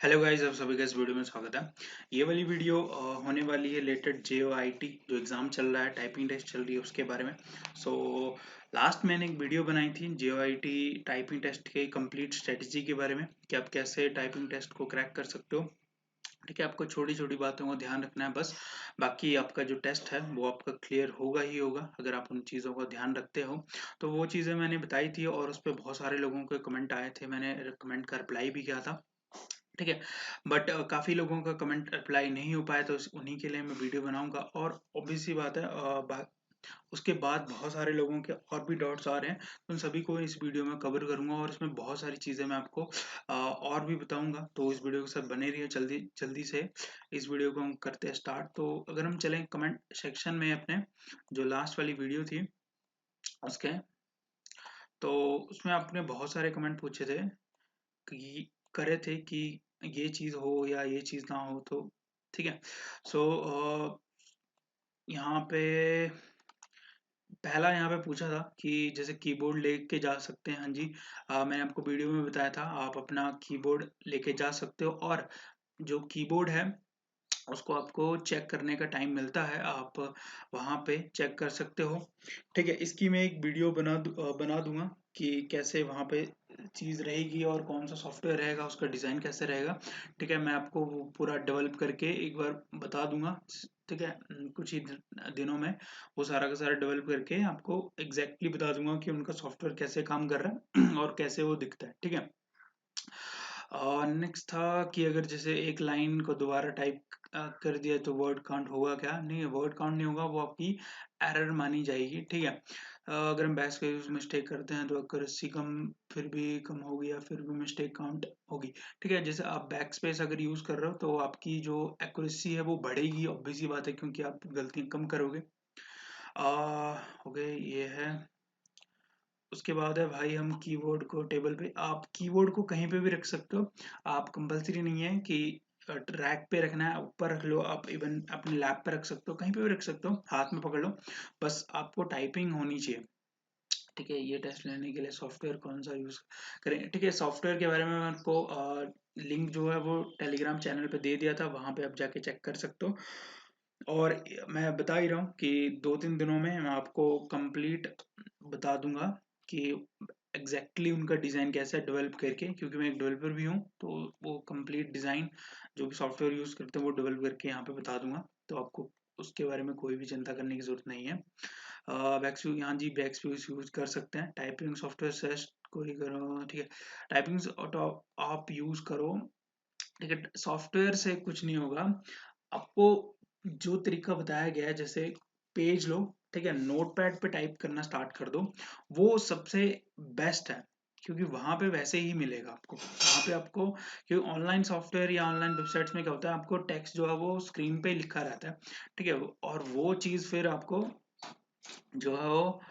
Hello guys, आप सभी का इस वीडियो में स्वागत है। ये वाली वीडियो होने वाली है रिलेटेड JOIT जो एग्ज़ाम चल रहा है, टाइपिंग टेस्ट चल रही है उसके बारे में। सो लास्ट मैंने एक वीडियो बनाई थी JOIT टाइपिंग टेस्ट के कंप्लीट स्ट्रेटजी के बारे में कि आप कैसे टाइपिंग टेस्ट को क्रैक कर सकते हो। ठीक है, आपको छोटी छोटी बातों को ध्यान रखना है बस। बाकी आपका जो टेस्ट है वो आपका क्लियर होगा ही होगा अगर आप उन चीज़ों का ध्यान रखते हो। तो वो चीज़ें मैंने बताई थी और उस पर बहुत सारे लोगों के कमेंट आए थे, मैंने कमेंट का रिप्लाई भी किया था। ठीक है, बट काफ़ी लोगों का कमेंट रिप्लाई नहीं हो पाया तो उन्हीं के लिए मैं वीडियो बनाऊंगा। और ऑब्वियस सी बात है, उसके बाद बहुत सारे लोगों के और भी डाउट्स आ रहे हैं, तो उन सभी को इस वीडियो में कवर करूंगा और इसमें बहुत सारी चीज़ें मैं आपको और भी बताऊंगा। तो इस वीडियो के साथ बने रहिए, जल्दी जल्दी से इस वीडियो को हम करते हैं स्टार्ट। तो अगर हम चलें कमेंट सेक्शन में अपने, जो लास्ट वाली वीडियो थी उसके, तो उसमें आपने बहुत सारे कमेंट पूछे थे कि करे थे कि ये चीज़ हो या ये चीज़ ना हो। तो ठीक है, सो यहाँ पे पहला यहाँ पे पूछा था कि जैसे कीबोर्ड लेके जा सकते हैं। हाँ जी, मैंने आपको वीडियो में बताया था आप अपना कीबोर्ड लेके जा सकते हो, और जो कीबोर्ड है उसको आपको चेक करने का टाइम मिलता है, आप वहाँ पे चेक कर सकते हो। ठीक है, इसकी मैं एक वीडियो बना दूंगा कि कैसे वहाँ पे चीज़ रहेगी और कौन सा सॉफ्टवेयर रहेगा, उसका डिज़ाइन कैसे रहेगा। ठीक है, मैं आपको वो पूरा डेवलप करके एक बार बता दूंगा। ठीक है, कुछ ही दिनों में वो सारा का सारा डेवलप करके आपको एग्जैक्टली बता दूंगा कि उनका सॉफ्टवेयर कैसे काम कर रहा है और कैसे वो दिखता है। ठीक है, और नेक्स्ट था कि अगर जैसे एक लाइन को दोबारा टाइप कर दिया तो वर्ड काउंट होगा क्या? नहीं, वर्ड काउंट नहीं होगा, वो आपकी एरर मानी जाएगी। ठीक है, अगर हम बैश का यूज मिस्टेक करते हैं तो एक्यूरेसी कम फिर भी कम होगी या फिर भी मिस्टेक काउंट होगी। ठीक है, जैसे आप बैक स्पेस अगर यूज कर रहे हो तो आपकी जो एक्यूरेसी है वो बढ़ेगी, ऑब्वियस सी बात है, क्योंकि आप गलतियां कम करोगे। हो गए ये है। उसके बाद है भाई, हम कीबोर्ड को टेबल पे, आप कीबोर्ड को कहीं पे भी रख सकते हो। आप कंपलसरी नहीं है कि रैक पे रखना है, ऊपर रख लो, आप इवन अपने लैप पे रख सकते हो, कहीं पे भी रख सकते हो, हाथ में पकड़ लो, बस आपको टाइपिंग होनी चाहिए। ठीक है, ये टेस्ट लेने के लिए सॉफ्टवेयर कौन सा यूज करें? ठीक है, सॉफ्टवेयर के बारे में मैं आपको लिंक जो है वो टेलीग्राम चैनल पे दे दिया था, वहां पे आप जाके चेक कर सकते हो। और मैं बता ही रहा हूँ कि 2-3 दिनों में मैं आपको कंप्लीट बता दूंगा कि एग्जैक्टली उनका डिज़ाइन कैसा है डेवलप करके, क्योंकि मैं एक डेवलपर भी हूँ, तो वो कंप्लीट डिज़ाइन जो भी सॉफ्टवेयर यूज़ करते हैं वो डेवलप करके यहाँ पे बता दूंगा। तो आपको उसके बारे में कोई भी चिंता करने की जरूरत नहीं है। बैक्सव्यू, यहाँ जी बैक्सव्यू यूज कर सकते हैं, टाइपिंग सॉफ्टवेयर सेस्ट कोई करो। ठीक है, टाइपिंग आप यूज करो। ठीक है, सॉफ्टवेयर से कुछ नहीं होगा आपको। जो तरीका बताया गया है, जैसे पेज लो, ठीक है, नोटपैड पे टाइप करना स्टार्ट कर दो, वो सबसे बेस्ट है, क्योंकि वहां पे वैसे ही मिलेगा आपको, वहां पे आपको, क्योंकि ऑनलाइन सॉफ्टवेयर या ऑनलाइन वेबसाइट्स में क्या होता है, आपको टेक्स्ट जो है वो स्क्रीन पे लिखा रहता है। ठीक है, और वो चीज फिर आपको जो है वो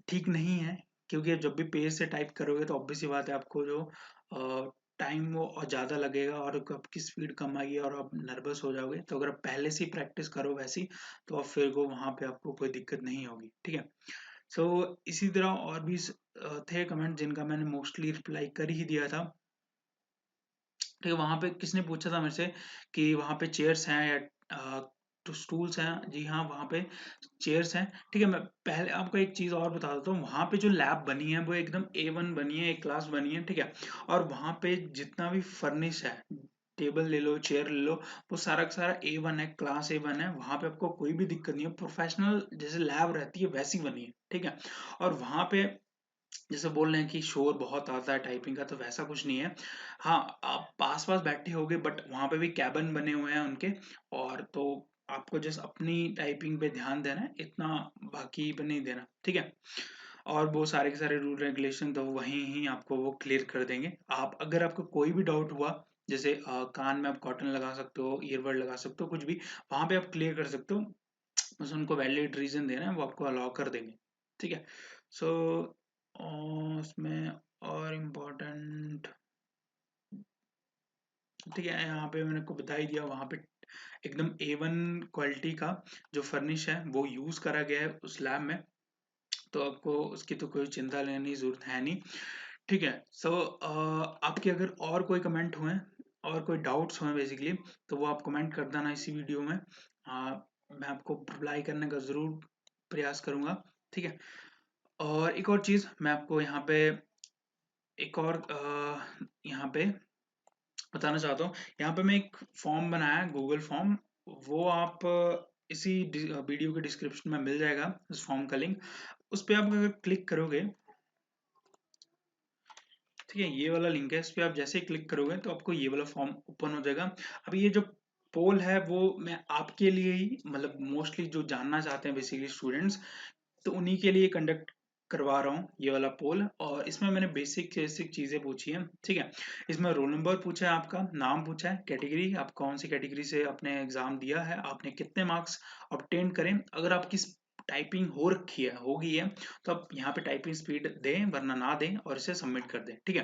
ठीक नहीं है, क्योंकि जब भी पेज से टाइप करोगे तो ऑब्वियस सी बात है आपको जो टाइम वो और ज़्यादा लगेगा और आपकी स्पीड कम आएगी और आप नर्वस हो जाओगे। तो अगर आप पहले से ही प्रैक्टिस करो वैसी, तो आप फिर को वहाँ पे आपको कोई दिक्कत नहीं होगी। ठीक है, सो इसी तरह और भी थे कमेंट जिनका मैंने मोस्टली रिप्लाई कर ही दिया था। ठीक है, वहां पे किसने पूछा था मेरे से कि वहां पे चेयर्स हैं या तो स्टूल्स हैं? जी हाँ, वहां पे चेयर्स हैं। ठीक है, मैं पहले आपको एक चीज और बता देता हूँ, वहां पे जो लैब बनी है वो एकदम A1 बनी है, एक क्लास बनी है। ठीक है, और वहां पे जितना भी फर्निश है, टेबल ले लो, चेयर ले लो, वो सारा का सारा A1 है, क्लास A1 है, वहां पे आपको कोई भी दिक्कत नहीं है, प्रोफेशनल जैसे लैब रहती है वैसी बनी है। ठीक है, और वहां पे जैसे बोल रहे हैं कि शोर बहुत आता है टाइपिंग का, तो वैसा कुछ नहीं है। हाँ, आप पास पास बैठे होगे बट वहां पे भी कैबिन बने हुए हैं उनके, और तो आपको जस्ट अपनी टाइपिंग पे ध्यान देना है इतना, बाकी पे नहीं देना। ठीक है, और वो सारे के सारे रूल रेगुलेशन तो वहीं ही आपको वो क्लियर कर देंगे। आप अगर आपको कोई भी डाउट हुआ, जैसे कान में आप कॉटन लगा सकते हो, ईयरबड लगा सकते हो, कुछ भी वहां पे आप क्लियर कर सकते हो, बस उनको वैलिड रीजन देना है, वो आपको अलाउ कर देंगे। ठीक है, सो उसमें और इम्पोर्टेंट, ठीक है, यहाँ पे मैंने को बता ही दिया, वहाँ पे एकदम A1 क्वालिटी का जो फर्निश है वो यूज करा गया है उस लैब में, तो आपको उसकी तो कोई चिंता लेने की जरूरत है नहीं। ठीक है। सो आपके अगर और कोई कमेंट हुए और कोई डाउट्स हुए बेसिकली, तो वो आप कमेंट कर देना इसी वीडियो में। मैं आपको रिप्लाई करने का ज़रूर प्रयास करूंगा। ठीक है। और एक और चीज़ मैं आपको यहाँ पे एक और यहाँ पे बताना चाहता हूँ। यहाँ पे मैं एक फॉर्म बनाया है, गूगल फॉर्म। वो आप इसी वीडियो के डिस्क्रिप्शन में मिल जाएगा उस फॉर्म का लिंक। उस पर आप अगर क्लिक करोगे, ठीक है, ये वाला लिंक है, इस पे आप जैसे ही क्लिक करोगे तो आपको ये वाला फॉर्म ओपन हो जाएगा। अभी ये जो पोल है वो मैं आपके लिए ही, मतलब मोस्टली जो जानना चाहते हैं बेसिकली स्टूडेंट्स, तो उन्हीं के लिए कंडक्ट करवा रहा हूँ ये वाला पोल। और इसमें मैंने बेसिक बेसिक चीजें पूछी हैं। ठीक है। इसमें रोल नंबर पूछा है, आपका नाम पूछा है, कैटेगरी आप कौन सी कैटेगरी से आपने एग्जाम दिया है, आपने कितने मार्क्स ऑब्टेन करें, अगर आपकी टाइपिंग हो रखी है, हो गई है, तो आप यहाँ पे टाइपिंग स्पीड दें, वरना ना दें और इसे सबमिट कर दें। ठीक है।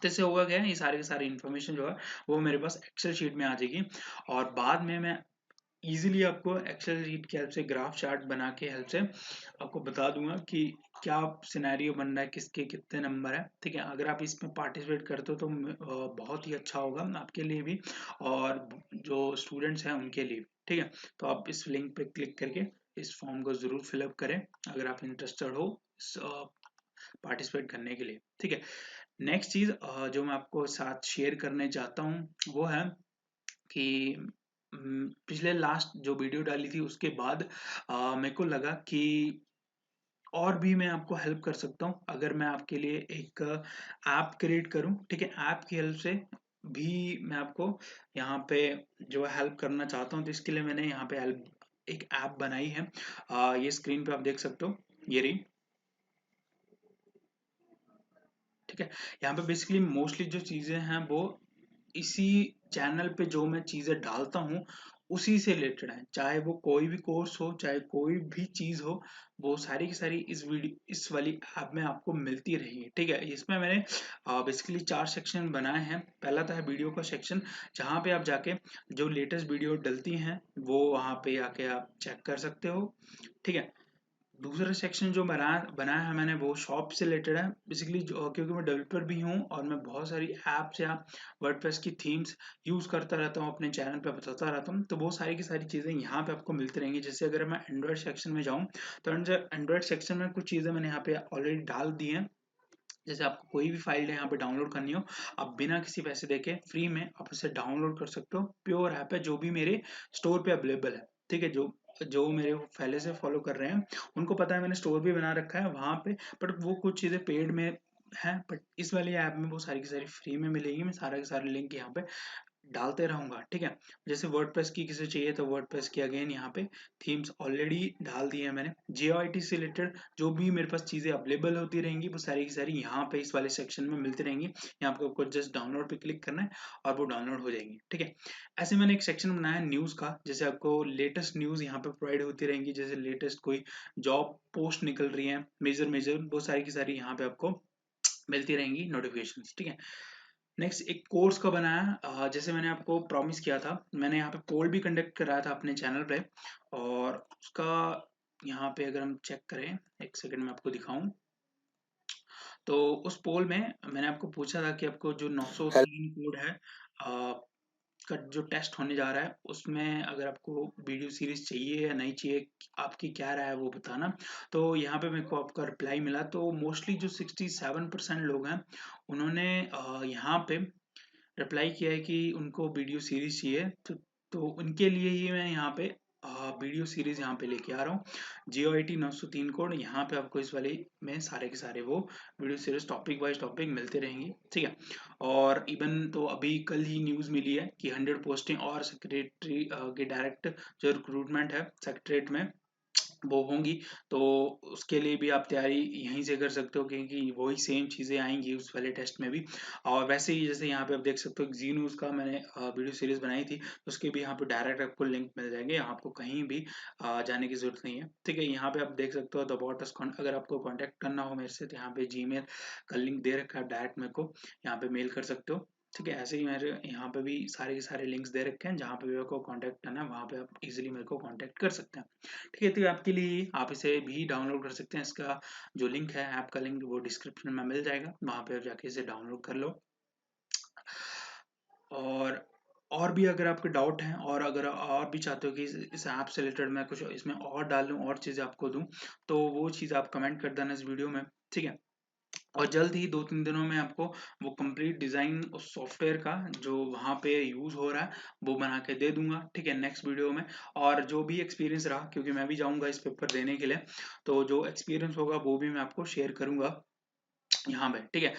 तो इससे होगा क्या है, ये सारी की सारी इन्फॉर्मेशन जो है वो मेरे पास एक्सेल शीट में आ जाएगी। और बाद में मैं इजीली आपको एक्सेल शीट की हेल्प से, ग्राफ चार्ट बना के हेल्प से आपको बता दूंगा कि क्या सिनेरियो बन रहा है, किसके कितने नंबर है। ठीक है। अगर आप इसमें पार्टिसिपेट करते हो तो बहुत ही अच्छा होगा आपके लिए भी और जो स्टूडेंट्स हैं उनके लिए भी। ठीक है। तो आप इस लिंक पे क्लिक करके इस फॉर्म को जरूर फिलअप करें अगर आप इंटरेस्टेड हो पार्टिसिपेट करने के लिए। ठीक है। नेक्स्ट चीज जो मैं आपको साथ शेयर करने चाहता हूँ वो है कि पिछले लास्ट जो वीडियो डाली थी उसके बाद मेरे को लगा कि और भी मैं आपको हेल्प कर सकता हूँ अगर मैं आपके लिए एक ऐप क्रिएट करूँ। ठीक है। ऐप की हेल्प से भी मैं आपको यहाँ पे जो है हेल्प करना चाहता हूँ। तो इसके लिए मैंने यहाँ पे हेल्प एक ऐप बनाई है। ये स्क्रीन पे आप देख सकते हो, ये रही। ठीक है। यहाँ पे बेसिकली मोस्टली जो चीजें हैं वो इसी चैनल पे जो मैं चीजें डालता हूँ उसी से रिलेटेड है, चाहे वो कोई भी कोर्स हो, चाहे कोई भी चीज हो, वो सारी की सारी इस वीडियो, इस वाली ऐप में आपको मिलती रहेगी। ठीक है। इसमें मैंने बेसिकली 4 सेक्शन बनाए हैं। पहला तो है वीडियो का सेक्शन, जहाँ पे आप जाके जो लेटेस्ट वीडियो डलती हैं वो वहाँ पे आके आप चेक कर सकते हो। ठीक है। दूसरा सेक्शन जो बनाया बनाया है मैंने वो शॉप से रिलेटेड है बेसिकली, जो क्योंकि मैं डेवलपर भी हूँ और मैं बहुत सारी एप्स या वर्डप्रेस की थीम्स यूज करता रहता हूँ, अपने चैनल पे बताता रहता हूँ, तो वो सारी की सारी चीजें यहाँ पे आपको मिलती रहेंगी। जैसे अगर मैं एंड्रॉइड सेक्शन में जाऊँ तो एंड्रॉइड सेक्शन में कुछ चीजें मैंने यहाँ पे ऑलरेडी डाल दी हैं। जैसे आपको कोई भी फाइल यहाँ पे डाउनलोड करनी हो, आप बिना किसी पैसे देके फ्री में आप उसे डाउनलोड कर सकते हो। प्योर ऐप है, जो भी मेरे स्टोर पे अवेलेबल है। ठीक है। जो जो मेरे पहले से फॉलो कर रहे हैं उनको पता है, मैंने स्टोर भी बना रखा है वहां पे। बट वो कुछ चीजें पेड में है, बट इस वाली ऐप में वो सारी की सारी फ्री में मिलेगी। मैं सारा के सारे लिंक यहाँ पे डालते रहूंगा। ठीक है। जैसे वर्डप्रेस की किसी चाहिए तो वर्डप्रेस की अगेन यहाँ पे थीम्स ऑलरेडी डाल दी है मैंने। जीओआईटी से रिलेटेड जो भी मेरे पास चीजें अवेलेबल होती रहेंगी वो सारी की सारी यहाँ पे इस वाले सेक्शन में मिलती रहेंगी। यहाँ पे आपको जस्ट डाउनलोड पे क्लिक करना है और वो डाउनलोड हो जाएंगी। ठीक है। ऐसे मैंने एक सेक्शन बनाया है न्यूज का, जैसे आपको लेटेस्ट न्यूज यहाँ पे प्रोवाइड होती रहेंगी। जैसे लेटेस्ट कोई जॉब पोस्ट निकल रही है मेजर मेजर, वो सारी की सारी यहाँ पे आपको मिलती रहेंगी नोटिफिकेशन। ठीक है। नेक्स्ट एक कोर्स का बनाया, जैसे मैंने आपको प्रॉमिस किया था, मैंने यहाँ पे पोल भी कंडक्ट कराया था अपने चैनल पे। और उसका यहाँ पे अगर हम चेक करें, एक सेकंड में आपको दिखाऊं, तो उस पोल में मैंने आपको पूछा था कि आपको जो 903 कोड है का जो टेस्ट होने जा रहा है उसमें अगर आपको वीडियो सीरीज चाहिए या नहीं चाहिए, आपकी क्या राय है वो बताना। तो यहाँ पे मेरे को आपका रिप्लाई मिला, तो मोस्टली जो 67% लोग हैं उन्होंने यहाँ पे रिप्लाई किया है कि उनको वीडियो सीरीज चाहिए। तो उनके लिए ही मैं यहाँ पे वीडियो सीरीज यहाँ पे लेके आ रहा हूँ। GOIT 903 कोड यहाँ पे आपको इस वाले में सारे के सारे वो video series topic wise topic मिलते रहेंगे। ठीक है। और इवन तो अभी कल ही न्यूज मिली है कि 100 पोस्टिंग और सेक्रेटरी के डायरेक्ट जो रिक्रूटमेंट है सेक्रेटरीट में वो होंगी। तो उसके लिए भी आप तैयारी यहीं से कर सकते हो, क्योंकि वही सेम चीज़ें आएंगी उस वाले टेस्ट में भी। और वैसे ही जैसे यहाँ पे आप देख सकते हो जी न्यूज़ का मैंने वीडियो सीरीज बनाई थी, तो उसके भी यहाँ पे डायरेक्ट आपको लिंक मिल जाएंगे, यहाँ आपको कहीं भी जाने की जरूरत नहीं है। ठीक है। यहाँ पे आप देख सकते हो द अबाउट अस, अगर आपको कॉन्टैक्ट करना हो मेरे से तो यहाँ पे जीमेल का लिंक दे रखा है, डायरेक्ट मेरे को यहाँ पे मेल कर सकते हो। ठीक है, ऐसे ही मेरे यहाँ पे भी सारे के सारे लिंक्स दे रखे हैं, जहाँ पे भी आपको कांटेक्ट करना है वहाँ पे आप इजीली मेरे को कांटेक्ट कर सकते हैं। ठीक है, तो ये आपके लिए आप इसे भी डाउनलोड कर सकते हैं। इसका जो लिंक है, ऐप का लिंक, वो डिस्क्रिप्शन में मिल जाएगा, वहाँ पे आप जाके इसे डाउनलोड कर लो। और और भी अगर आपके डाउट हैं, और अगर और भी चाहते हो कि इस ऐप से रिलेटेड मैं कुछ इसमें और डाल लूँ, और चीज़ें आपको दूँ, तो वो चीज़ आप कमेंट कर देना इस वीडियो में। ठीक है, और जल्द ही 2-3 दिनों में आपको वो कंप्लीट डिज़ाइन उस सॉफ्टवेयर का जो वहाँ पे यूज़ हो रहा है, वो बना के दे दूँगा। ठीक है, नेक्स्ट वीडियो में। और जो भी एक्सपीरियंस रहा, क्योंकि मैं भी जाऊँगा इस पेपर देने के लिए, तो जो एक्सपीरियंस होगा वो भी मैं आपको शेयर करूँगा यहाँ पे। ठीक है,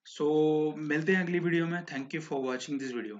सो मिलते हैं अगली वीडियो में। Thank you for watching this video.